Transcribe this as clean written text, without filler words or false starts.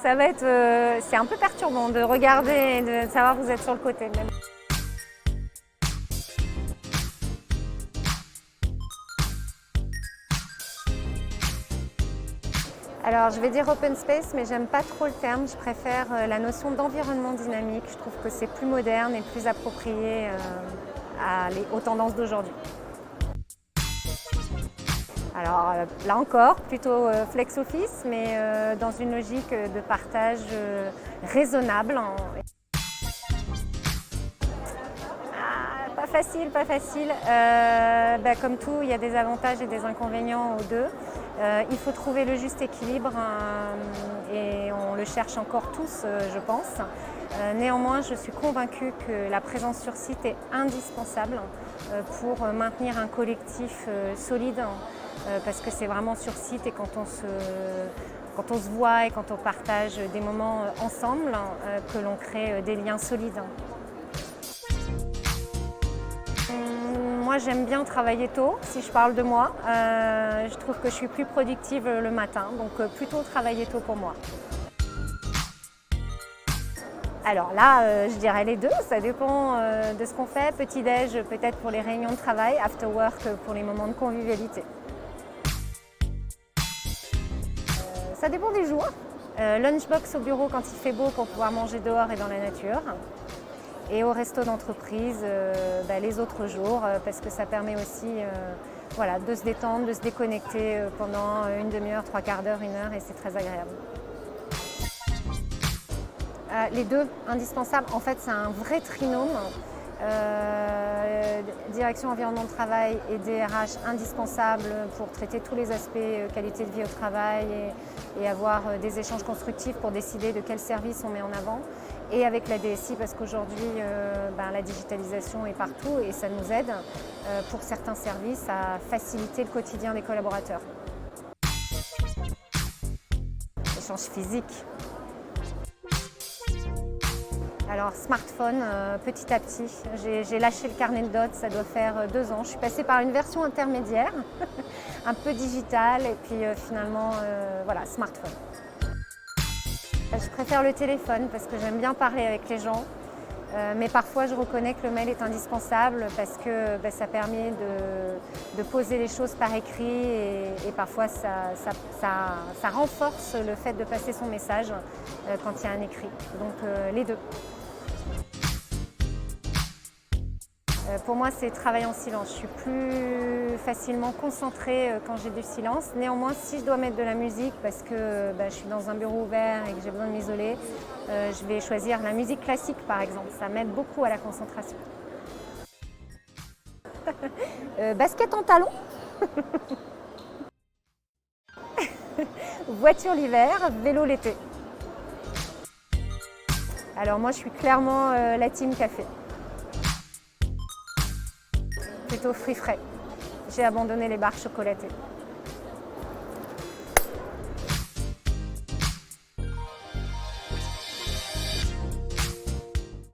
Ça va être, c'est un peu perturbant de regarder et de savoir que vous êtes sur le côté. Mais... Alors je vais dire open space, mais j'aime pas trop le terme. Je préfère la notion d'environnement dynamique. Je trouve que c'est plus moderne et plus approprié aux tendances d'aujourd'hui. Alors là encore, plutôt flex office, mais dans une logique de partage raisonnable. Pas facile, pas facile. Comme tout, il y a des avantages et des inconvénients aux deux. Il faut trouver le juste équilibre et on le cherche encore tous, je pense. Néanmoins, je suis convaincue que la présence sur site est indispensable pour maintenir un collectif solide, parce que c'est vraiment sur site et quand on se voit et quand on partage des moments ensemble que l'on crée des liens solides. Moi, j'aime bien travailler tôt, si je parle de moi. Je trouve que je suis plus productive le matin, donc plutôt travailler tôt pour moi. Alors là, je dirais les deux, ça dépend de ce qu'on fait. Petit-déj peut-être pour les réunions de travail, after work pour les moments de convivialité. Ça dépend des jours. Lunchbox au bureau quand il fait beau pour pouvoir manger dehors et dans la nature. Et au resto d'entreprise les autres jours parce que ça permet aussi de se détendre, de se déconnecter pendant une demi-heure, trois quarts d'heure, une heure et c'est très agréable. Les deux, indispensables. En fait, c'est un vrai trinôme. Direction environnement de travail et DRH indispensables pour traiter tous les aspects qualité de vie au travail et avoir des échanges constructifs pour décider de quel service on met en avant. Et avec la DSI parce qu'aujourd'hui la digitalisation est partout et ça nous aide pour certains services à faciliter le quotidien des collaborateurs. Échange physique. Alors smartphone, petit à petit, j'ai lâché le carnet de notes, ça doit faire 2 ans. Je suis passée par une version intermédiaire, un peu digitale et puis finalement smartphone. Je préfère le téléphone parce que j'aime bien parler avec les gens, mais parfois je reconnais que le mail est indispensable parce que ça permet de poser les choses par écrit et parfois ça renforce le fait de passer son message quand il y a un écrit. Donc les deux. Pour moi, c'est travail en silence. Je suis plus facilement concentrée quand j'ai du silence. Néanmoins, si je dois mettre de la musique parce que je suis dans un bureau ouvert et que j'ai besoin de m'isoler, je vais choisir la musique classique, par exemple. Ça m'aide beaucoup à la concentration. Basket en talons. Voiture l'hiver, vélo l'été. Alors moi, je suis clairement la team café. Plutôt fruits frais. J'ai abandonné les barres chocolatées.